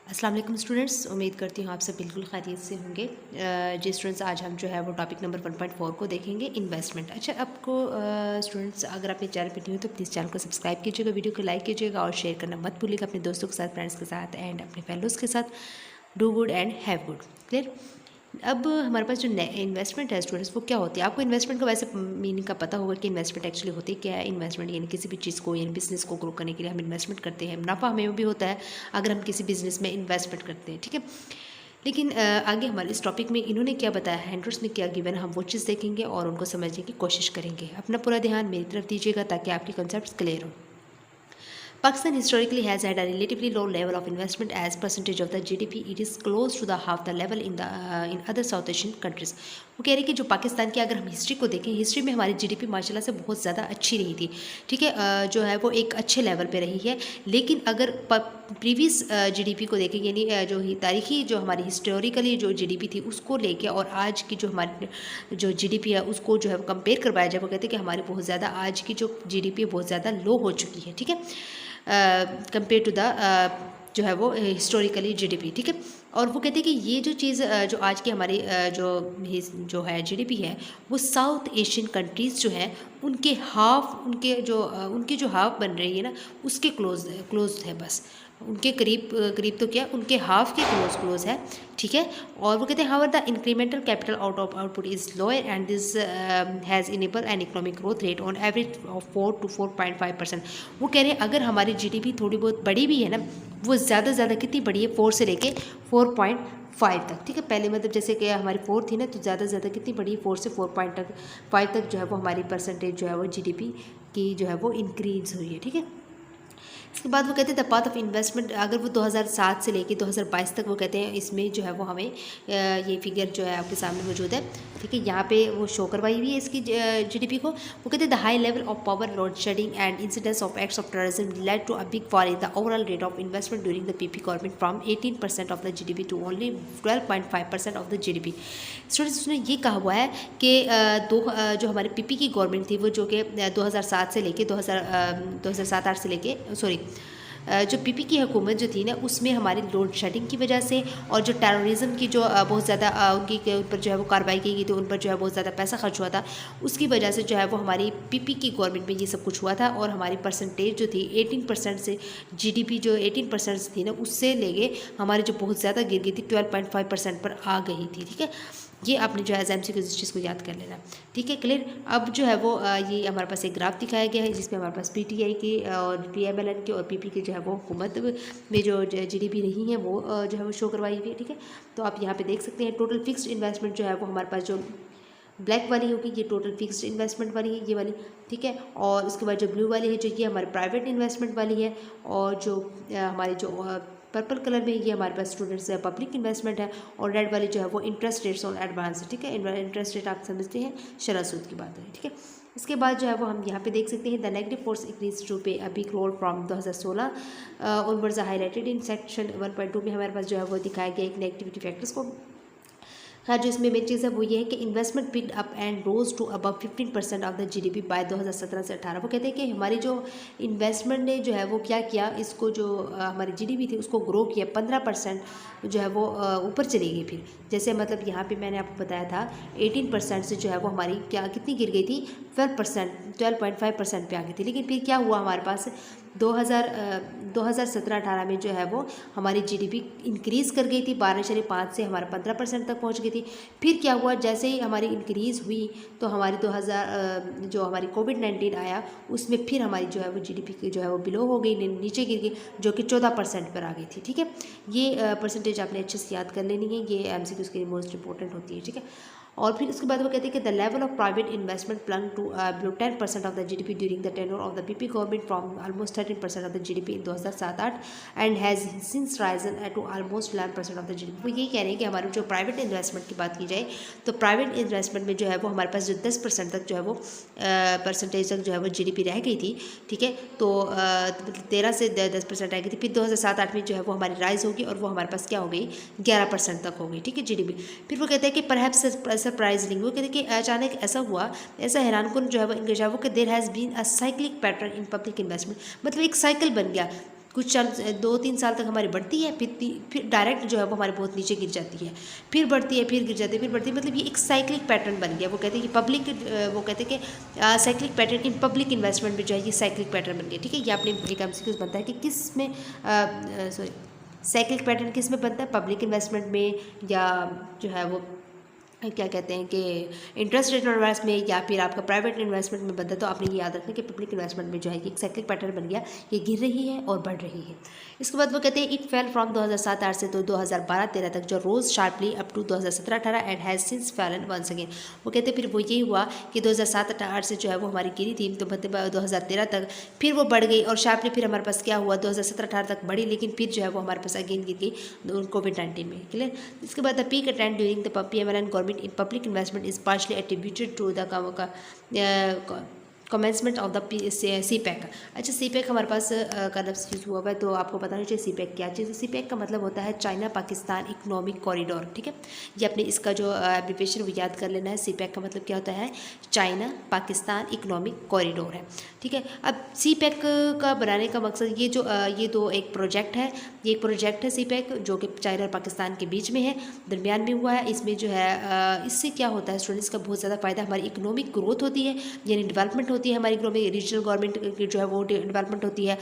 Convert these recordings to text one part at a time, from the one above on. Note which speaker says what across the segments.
Speaker 1: अस्सलाम वालेकुम स्टूडेंट्स, उम्मीद करती हूँ आप सब बिल्कुल खैरियत से होंगे। जी स्टूडेंट्स, आज हम जो है वो टॉपिक नंबर 1.4 को देखेंगे, इन्वेस्टमेंट। अच्छा, आपको स्टूडेंट्स अगर आप मेरे चैनल पर न्यू हो तो प्लीज़ चैनल को सब्सक्राइब कीजिएगा, वीडियो को लाइक कीजिएगा और शेयर करना मत भूलिएगा अपने दोस्तों के साथ, फ्रेंड्स के साथ एंड अपने फेलोज़ के साथ। Do good and have good. Clear. अब हमारे पास जो इन्वेस्टमेंट है स्टूडेंट्स, वो क्या होती है? आपको इन्वेस्टमेंट का वैसे मीनिंग का पता होगा कि इन्वेस्टमेंट एक्चुअली होती क्या है। इन्वेस्टमेंट यानी किसी भी चीज़ को यानी बिजनेस को ग्रो करने के लिए हम इन्वेस्टमेंट करते हैं। मुनाफा हमें भी होता है अगर हम किसी बिजनेस में इन्वेस्टमेंट करते हैं, ठीक है। लेकिन आगे हमारे इस टॉपिक में इन्होंने क्या बताया, हैंडआउट्स में क्या गिवन, हम वो चीज़ देखेंगे और उनको समझने की कोशिश करेंगे। अपना पूरा ध्यान मेरी तरफ दीजिएगा ताकि आपके कॉन्सेप्ट्स क्लियर हो। Pakistan historically has had a relatively low level of investment as percentage of the GDP. It is close to the half the level in other South Asian countries. वो कह रहे हैं कि जो पाकिस्तान की अगर हम हिस्ट्री को देखें, हिस्ट्री में हमारी जीडीपी माशाल्लाह से बहुत ज़्यादा अच्छी रही थी, ठीक है। जो है वो एक अच्छे लेवल पे रही है। लेकिन अगर प्रीवियस जीडीपी को देखें, यानी जो तारीखी जो हमारी हिस्टोरिकली जो जीडीपी थी उसको लेके और आज की जो हमारी जो जीडीपी है उसको जो है वो कंपेयर करवाया जाए, वो कहते हैं कि हमारी बहुत ज़्यादा आज की जो जीडीपी है बहुत ज़्यादा लो हो चुकी है, ठीक है, कंपेयर टू द जो है वो हिस्टोरिकली जीडीपी, ठीक है। और वो कहते हैं कि ये जो चीज़ जो आज की हमारी जो है जीडीपी है वो साउथ एशियन कंट्रीज़ जो हैं उनके हाफ उनके जो हाफ बन रही है ना उसके क्लोज है, बस उनके करीब करीब तो क्या उनके हाफ के क्लोज है, ठीक है। और वो कहते हैं how the incremental capital output is lower and this has enable an economic growth rate on average of 4 to 4.5%। वो कह रहे हैं अगर हमारी जीडीपी थोड़ी बहुत बड़ी भी है ना, वो ज़्यादा कितनी बड़ी है, 4 से लेके 4.5 तक, ठीक है। पहले मतलब जैसे कि हमारी 4 थी ना, तो ज़्यादा कितनी बड़ी है, 4 से 4.5 तक जो है वो हमारी परसेंटेज जो है वो जीडीपी की जो है वो इंक्रीज हुई है, ठीक है। इसके बाद वो कहते हैं द पाथ ऑफ इन्वेस्टमेंट, अगर वो 2007 से लेके 2022 तक वो कहते हैं इसमें जो है वो हमें ये फिगर जो है आपके सामने मौजूद है, ठीक है। यहाँ पे वो शो करवाई हुई है इसकी जीडीपी को। वो कहते हैं the high level of power load shedding and incidence of acts of terrorism led to a big fall in the overall rate of investment during the PP government from 18% of the GDP to only 12.5% of the GDP. Students, उसने ये कहा हुआ है कि जो हमारी PP की government थी वो जो कि 2007 से लेके 2007-8 से लेके जो पीपी की हुकूमत जो थी ना उसमें हमारी लोड शेडिंग की वजह से और जो टेररिज्म की जो बहुत ज़्यादा उनकी के ऊपर जो है वो कार्रवाई की गई थी, उन पर जो है बहुत ज़्यादा पैसा खर्च हुआ था, उसकी वजह से जो है वो हमारी पीपी की गवर्नमेंट में ये सब कुछ हुआ था। और हमारी परसेंटेज जो थी 18% से जीडीपी जो 18% से थी ना उससे लेके हमारी जो बहुत ज़्यादा गिर गई थी 12.5% पर आ गई थी, ठीक है। ये आपने जो है एग्जाम की इस चीज़ को याद कर लेना, ठीक है, क्लियर। अब जो है वो ये हमारे पास एक ग्राफ दिखाया गया है जिसमें हमारे पास पीटीआई की और पीएमएलएन की और पीपी की जो है वो हुकूमत में जो जीडीपी रही है वो जो है वो शो करवाई हुई है, ठीक है। तो आप यहाँ पे देख सकते हैं टोटल फिक्स्ड इन्वेस्टमेंट जो है वो हमारे पास जो ब्लैक वाली होगी ये टोटल फिक्स्ड इन्वेस्टमेंट वाली है, ये वाली, ठीक है। और उसके बाद जो ब्लू वाली है जो ये हमारे प्राइवेट इन्वेस्टमेंट वाली है, और जो हमारी जो पर्पल कलर में ये हमारे पास स्टूडेंट्स पब्लिक इन्वेस्टमेंट है, और रेड वाली जो है वो इंटरेस्ट रेट्स ऑन एडवांस है, ठीक है। इंटरेस्ट रेट आप समझते हैं शरह सूद की बात है, ठीक है। इसके बाद जो है वो हम यहाँ पे देख सकते हैं the negative force increase to play a big role from 2016 onwards highlighted in section 1.2 में हमारे पास जो है वो दिखाया गया एक नेगेटिविटी फैक्टर्स को। हाँ, जो इसमें मेन चीज़ है वो ये है कि investment picked up and rose to above 15% of the GDP by 2017 से 18। वो कहते हैं कि हमारी जो इन्वेस्टमेंट ने जो है वो क्या किया, इसको जो हमारी जीडीपी थी उसको ग्रो किया 15% जो है वो ऊपर चली गई। फिर जैसे मतलब यहाँ पे मैंने आपको बताया था 18% से जो है वो हमारी क्या कितनी गिर गई थी, 12.5% पे आ गई थी। लेकिन फिर क्या हुआ हमारे पास 2017-18 में जो है वो हमारी जीडीपी इंक्रीज़ कर गई थी 12.5 से हमारा 15% तक पहुंच गई थी। फिर क्या हुआ, जैसे ही हमारी इंक्रीज़ हुई तो हमारी 2000 जो हमारी कोविड-19 आया उसमें फिर हमारी जो है वो जीडीपी की जो है वो बिलो हो गई, नीचे गिर गई, जो कि 14% पर आ गई थी, ठीक है। ये परसेंटेज आपने अच्छे से याद कर लेनी है, ये एमसीक्यूज़ के लिए मोस्ट इंपॉर्टेंट होती है, ठीक है। और फिर उसके बाद वो कहते हैं कि the level of private investment plunge to below 10% of the GDP during the tenure of the PP government from almost 13% of the GDP in 2007-8 and has since risen to almost 11% of the GDP. वो ये कह रहे हैं कि हमारे जो private investment की बात की जाए तो प्राइवेट इन्वेस्टमेंट में जो है वो हमारे पास जो 10% तक जो है वो परसेंटेज तक जो है वो जीडीपी रह गई थी, ठीक है। तो 13 से 10% रह गई थी। फिर 2007-8 में जो है वो हमारी राइज होगी और वो हमारे पास क्या हो गई, 11% तक हो गई, ठीक है, जीडीपी। फिर वो कहते हैं कि परहैप्स सरप्राइजिंग, वो कहते हैं कि अचानक ऐसा हुआ, ऐसा हैरानकुन जो है वो इंकशाफ हो कि there has been a cyclic pattern in public investment, मतलब एक साइकिल बन गया कुछ 2-3 साल तक हमारी बढ़ती है, फिर डायरेक्ट जो है वो हमारे बहुत नीचे गिर जाती है, फिर बढ़ती है, फिर गिर जाती है, फिर बढ़ती है। मतलब ये एक साइक्लिक पैटर्न बन गया। वो कहते हैं कि वो कहते हैं कि cyclic pattern in public investment में जो है ये साइक्लिक पैटर्न बन गया। ठीक है, ये आपने एक MCQ बनता है कि किस में सॉरी साइक्लिक पैटर्न किस में बनता है, पब्लिक इन्वेस्टमेंट में या जो है वो क्या कहते हैं कि इंटरेस्ट रेट इन्वेस्ट में या फिर आपका प्राइवेट इन्वेस्टमेंट में बनता है। तो आपने ये याद रखना कि पब्लिक इन्वेस्टमेंट में जो है ये एक साइक्लिक पैटर्न बन गया, ये गिर रही है और बढ़ रही है। इसके बाद वो कहते हैं इट फेल फ्रॉम 2007-8 से तो 2012-13 तक जो rose sharply up to 2017-18 and has since fallen once again. वो कहते हैं फिर वो ये हुआ कि 2007-8 से जो है वो हमारी गिरी थी, तो मतलब 2013 तक फिर वो बढ़ गई और शार्पली फिर हमारे पास क्या हुआ 2017-18 तक बढ़ी, लेकिन फिर जो है वो हमारे पास अगेन गिर गई कोविड-19 में। क्लियर। इसके बाद the peak attend during the PMLN government in public investment is partially attributed to the commencement of the CPEC। अच्छा, CPEC हमारे पास का लफ्ज़ यूज़ हुआ है, तो आपको पता नहीं चाहिए CPEC क्या चीज़ है। CPEC का मतलब होता है चाइना पाकिस्तान इकोनॉमिक कॉरिडोर। ठीक है, ये अपने इसका जो एब्रीविएशन वो याद कर लेना है। CPEC का मतलब क्या होता है, चाइना पाकिस्तान इकोनॉमिक कॉरिडोर है। ठीक है, अब CPEC का बनाने का मकसद ये दो एक प्रोजेक्ट है, ये एक प्रोजेक्ट है CPEC जो कि चाइना और पाकिस्तान के बीच में है, दरमियान में हुआ है। इसमें जो है इससे क्या होता है स्टूडेंट्स का बहुत ज़्यादा फ़ायदा, हमारी इकोनॉमिक ग्रोथ होती है, यानी डेवलपमेंट होती है हमारी इकोनॉमिक, रीजनल गवर्नमेंट की जो है वो डेवलपमेंट होती है।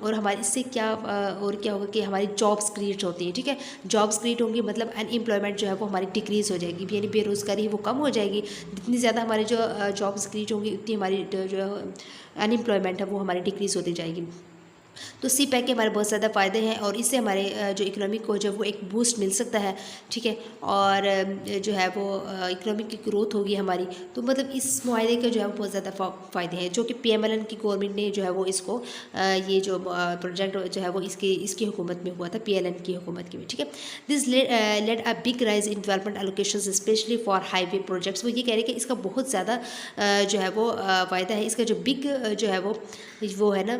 Speaker 1: और हमारे इससे क्या होगा कि हमारी जॉब्स क्रिएट होती हैं। ठीक है, जॉब्स क्रिएट होंगी मतलब अनएम्प्लॉयमेंट जो है वो हमारी डिक्रीज़ हो जाएगी, यानी बेरोज़गारी वो कम हो जाएगी। जितनी ज़्यादा हमारी जो जॉब्स क्रिएट होंगी उतनी हमारी जो अनएम्प्लॉयमेंट है वो हमारी डिक्रीज़ होती जाएगी। तो CPEC के हमारे बहुत ज़्यादा फ़ायदे हैं और इससे हमारे जो इकोनॉमिक को जो है वो एक बूस्ट मिल सकता है। ठीक है, और जो है वो इकोनॉमिक की ग्रोथ होगी हमारी, तो मतलब इस मुआहदे के जो है वो बहुत ज़्यादा फ़ायदे हैं, जो कि PMLN की गवर्नमेंट ने जो है वो इसको ये जो प्रोजेक्ट जो है वो इसकी हुकूमत में हुआ था, PLN की हुकूमत की में। ठीक है, this led a big rise in development allocation specially for highway projects. वो ये कह रहे हैं कि इसका बहुत ज़्यादा जो है वो फ़ायदा है, इसका जो बिग जो है वो है ना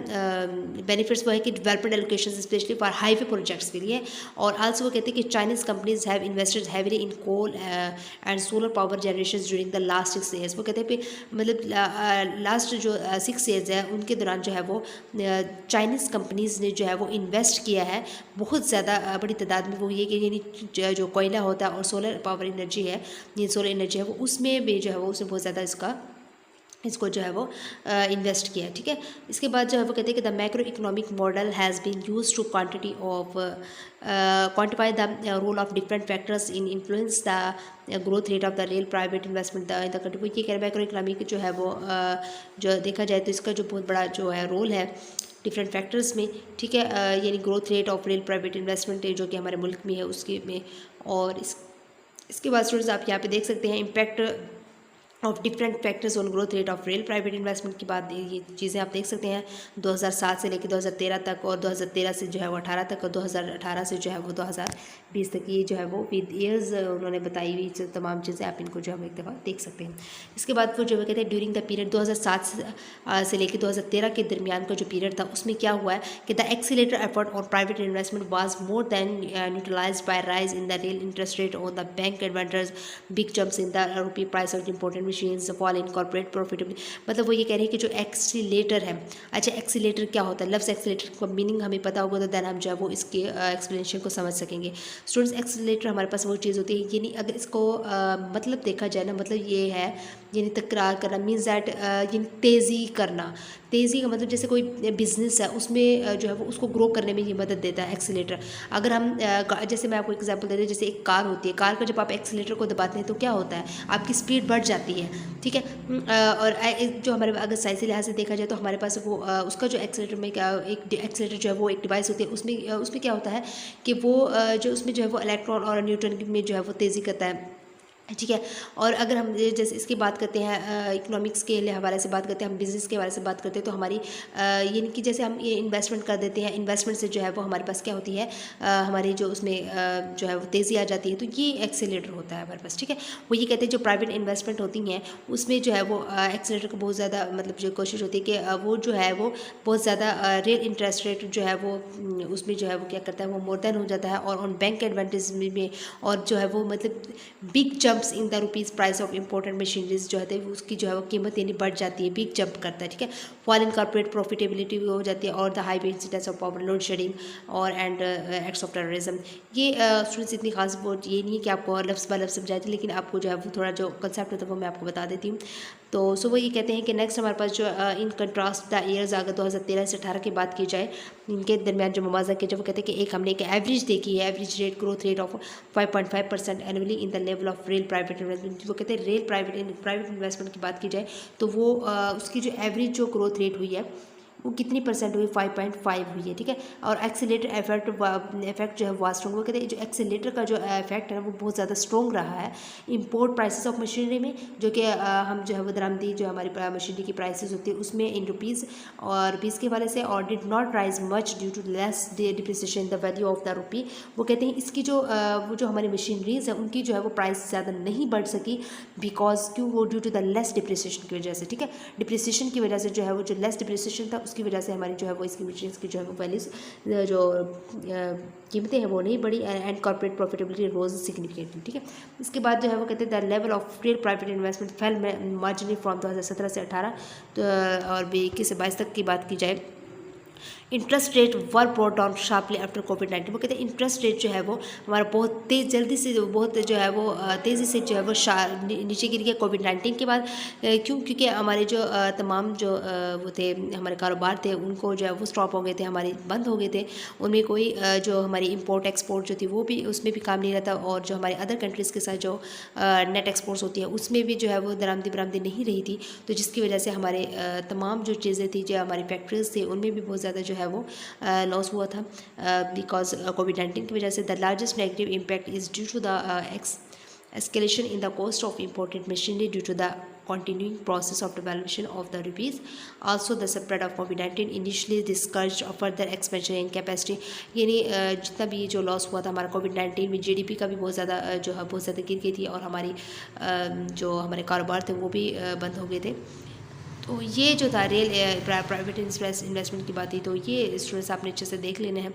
Speaker 1: बेनिफिट्स वो है कि development allocation specially for highway projects के लिए। और आल्सो वो कहते हैं कि Chinese companies have invested heavily in coal and solar power generation during the last 6 years. वो कहते हैं कि मतलब लास्ट जो 6 ईयर्स है उनके दौरान जो है वो चाइनीज़ कंपनीज़ ने जो है वो इन्वेस्ट किया है बहुत ज़्यादा बड़ी तादाद में। वो ये कि यानी जो कोयला होता है और सोलर पावर एनर्जी है, ये सोलर एनर्जी है, वो उसमें भी जो है वो उसने बहुत ज़्यादा इसको जो है वो इन्वेस्ट किया है। ठीक है, इसके बाद जो है वो कहते हैं कि the macro economic model has been use to quantify the role of different factors in influence the growth rate of the real private investment in the country. ये कह रहे हैं मैक्रो इकोनॉमिक जो है वो जो देखा जाए तो इसका जो बहुत बड़ा जो है रोल है डिफरेंट फैक्टर्स में। ठीक है, यानी growth rate of real private investment जो कि हमारे मुल्क में है उसके में। और इसके बाद स्टूडेंट्स आप यहाँ पे देख सकते हैं impact of different factors on growth rate of real private investment की बात, ये चीज़ें आप देख सकते हैं 2007 से लेकर 2013 तक, और 2013 से जो है वो 18 तक, और 2018 से जो है वो 2020 तक, ये जो है वो विद ईयर्स उन्होंने बताई हुई तमाम चीज़ें, आप इनको जो है एक दफ़ा देख सकते हैं। इसके बाद वो जो कहते हैं ड्यूरिंग द पीरियड 2007 से लेकर 2013 के दरमियान का जो पीरियड था उसमें क्या हुआ है कि the accelerator effort on private investment was more than neutralised by rise in the real interest rate on the bank advantage, big jumps in the rupee price of important machines, fall in corporate profitability. मतलब वो ये कह रहे हैं कि जो accelerator है, अच्छा एक्सीलेटर क्या होता है, लफ्ज़ एक्सीलेटर का मीनिंग हमें पता होगा तो देन हम जो है वो इसके एक्सप्लेनेशन को समझ सकेंगे। स्टूडेंट्स, एक्सीलेटर हमारे पास वो चीज़ होती है, यानी अगर इसको मतलब देखा जाए ना, मतलब ये है यानी तकरार करना, मीन्स दैट यानी तेज़ी करना। तेज़ी का मतलब जैसे कोई बिज़नेस है उसमें जो है वो उसको ग्रो करने में ये मदद देता है एक्सीलेटर। अगर हम जैसे मैं आपको एग्जांपल देती हूँ, जैसे एक कार होती है, कार का जब आप एक्सीलेटर को दबाते हैं तो क्या होता है, आपकी स्पीड बढ़ जाती है। ठीक है, और जो हमारे अगर साइंसी लिहाज से देखा जाए तो हमारे पास वो उसका जो एक्सीलेटर में क्या एक एक्सीलेटर जो है वो एक डिवाइस होती है, उसमें क्या होता है कि वो जो उसमें जो है वो इलेक्ट्रॉन और न्यूट्रॉन में जो है वो तेज़ी करता है। ठीक है, और अगर हम जैसे इसकी बात करते हैं इकोनॉमिक्स के हवाले से बात करते हैं, हम बिज़नेस के हवाले से बात करते हैं, तो हमारी यानी कि जैसे हम ये इन्वेस्टमेंट कर देते हैं, इन्वेस्टमेंट से जो है वो हमारे पास क्या होती है हमारी जो उसमें जो है वो तेज़ी आ जाती है, तो ये एक्सीलेटर होता है हमारे पास। ठीक है, वो ये कहते हैं जो प्राइवेट इन्वेस्टमेंट होती हैं उसमें जो है वो एक्सीलेटर को बहुत ज़्यादा मतलब जो कोशिश होती है कि वो जो है वो बहुत ज़्यादा रियल इंटरेस्ट रेट जो है वो उसमें जो है वो क्या करता है वो मोर देन हो जाता है, और ऑन बैंक एडवांटेज में और जो है वो मतलब big jumps in the rupees price of imported machineries जो है उसकी जो है वो कीमत यानी बढ़ जाती है, बिग जंप करता है, ठीक है। फॉल इन कॉर्पोरेट प्रॉफिटेबिलिटी भी हो जाती है, और the high incidence of power load shading और एंड एक्ट्स ऑफ टेररिज्म। ये स्टूडेंट्स इतनी खास बहुत ये नहीं है कि आपको लफ्ज़ ब लफ्ज़ समझाती, लेकिन आपको जो है वो थोड़ा जो कंसेप्ट होता है वो मैं आपको बता देती हूँ। तो सो वो ये कहते हैं कि नेक्स्ट हमारे पास जो इन कंट्रास्ट द ईयर्स अगर 2013 से 18 की बात की जाए, इनके दरमियान जो मुआवजा किया जाए, वो कहते हैं कि एक हमने एक एवरेज देखी है, average rate growth rate of 5.5% annually in the level of real private investment. वो कहते हैं रियल प्राइवेट इन्वेस्टमेंट की बात की जाए तो वो उसकी जो एवरेज जो ग्रोथ रेट हुई है वो कितनी परसेंट हुई, 5.5 हुई है, ठीक है। और एक्सीलेटर इफेक्ट जो है वो स्ट्रॉन्ग, वो कहते हैं जो एक्सीलेटर का जो इफेक्ट है वो बहुत ज़्यादा स्ट्रॉन्ग रहा है इंपोर्ट प्राइसेस ऑफ मशीनरी में, जो कि हम जो है वो दरामदी जो हमारी मशीनरी की प्राइसेस होती है उसमें इन रुपीज़ और रुपीज़ के हवाले से, और did not rise much due to less depreciation the value of the rupee. वो कहते हैं इसकी जो वो जो हमारी मशीनरीज है उनकी जो है वो प्राइस ज़्यादा नहीं बढ़ सकी, बिकॉज क्यों, वो due to the less depreciation की वजह से, ठीक है। डिप्रिसिएशन की वजह से जो है वो जो लेस डिप्रिसिएशन था उसकी वजह से हमारी जो है वो इसकी मशीन्स की जो है वो वैल्यूज जो कीमतें हैं वो नहीं बढ़ी, and corporate profitability rose significantly, ठीक है। इसके बाद जो है वो कहते हैं the level of real private investment fell marginally from 2017 से 18 तो और 21 से 22 तक की बात की जाए। Interest rate were brought down sharply after कोविड-19। वो कहते हैं इंटरेस्ट रेट जो है वो हमारा बहुत तेज़ जल्दी से बहुत जो है वो तेज़ी से जो है वो नीचे गिर गया कोविड-19 के बाद। क्यों, क्योंकि हमारे जो तमाम जो वो थे हमारे कारोबार थे उनको जो है वो स्टॉप हो गए थे, हमारे बंद हो गए थे, उनमें कोई जो हमारी इंपोर्ट एक्सपोर्ट जो थी वो भी उसमें भी काम नहीं रहता, और जो हमारे अदर कंट्रीज़ के साथ जो नेट एक्सपोर्ट्स होती है उसमें भी जो है वो दरामदी नहीं रही थी, तो जिसकी वजह से हमारे तमाम जो चीज़ें थी जो हमारी फैक्ट्रीज थी उनमें भी बहुत ज़्यादा जो है वो लॉस हुआ था बिकॉज कोविड-19 की वजह से। The largest negative impact is due to the escalation in the cost of imported machinery due to the continuing process of devaluation of the rupees. Also the spread of COVID-19 initially discouraged a further expansion in capacity। यानी जितना भी जो loss हुआ था हमारा कोविड-19 में GDP का भी बहुत ज़्यादा जो है बहुत ज़्यादा गिर गई थी, और हमारी जो हमारे कारोबार थे वो भी बंद हो गए थे। तो ये जो था रियल प्राइवेट इन्वेस्टमेंट की बात थी, तो ये स्टूडेंट्स आपने अच्छे से देख लेने हैं।